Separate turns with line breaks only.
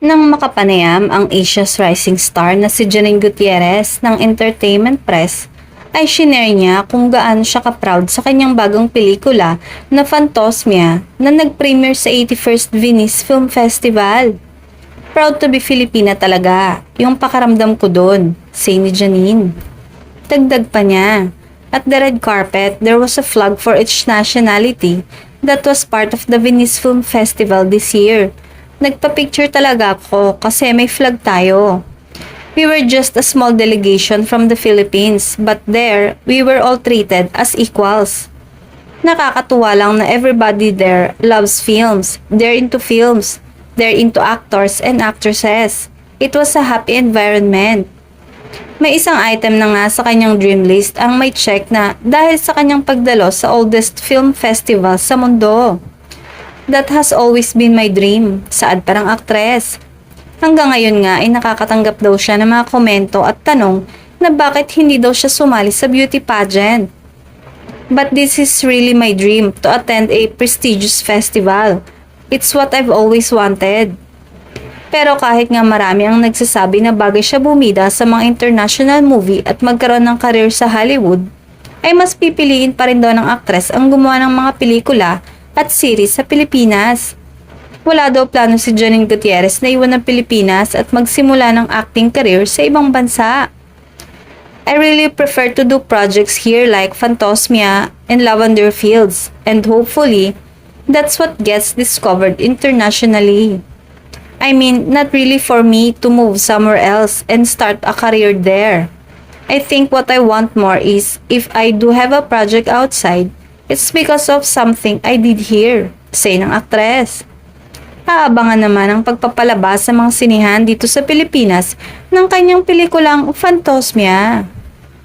Nang makapanayam ang Asia's rising star na si Janine Gutierrez ng Entertainment Press, ay shinare niya kung gaano siya ka-proud sa kanyang bagong pelikula na Phantosmia na nag-premiere sa 81st Venice Film Festival. Proud to be Filipina talaga, yung pakaramdam ko dun, say ni Janine. Dagdag pa niya, at the red carpet, there was a flag for each nationality that was part of the Venice Film Festival this year. Nagpa-picture talaga ako kasi may flag tayo. We were just a small delegation from the Philippines, but there, we were all treated as equals. Nakakatuwa lang na everybody there loves films. They're into films. They're into actors and actresses. It was a happy environment. May isang item na nga sa kanyang dream list ang may check na dahil sa kanyang pagdalo sa oldest film festival sa mundo. That has always been my dream, saad parang aktres. Hanggang ngayon nga ay nakakatanggap daw siya ng mga komento at tanong na bakit hindi daw siya sumali sa beauty pageant. But this is really my dream to attend a prestigious festival. It's what I've always wanted. Pero kahit nga marami ang nagsasabi na bagay siya bumida sa mga international movie at magkaroon ng career sa Hollywood, ay mas pipiliin pa rin daw ng aktres ang gumawa ng mga pelikula at series sa Pilipinas. Wala daw plano si Janine Gutierrez na iwan ng Pilipinas at magsimula ng acting career sa ibang bansa. I really prefer to do projects here like Phantosmia and Lavender Fields, and hopefully, that's what gets discovered internationally. I mean, not really for me to move somewhere else and start a career there. I think what I want more is, if I do have a project outside, it's because of something I did here, say ng aktres. Aabangan naman ang pagpapalabas sa mga sinihan dito sa Pilipinas ng kanyang pelikulang Phantosmia.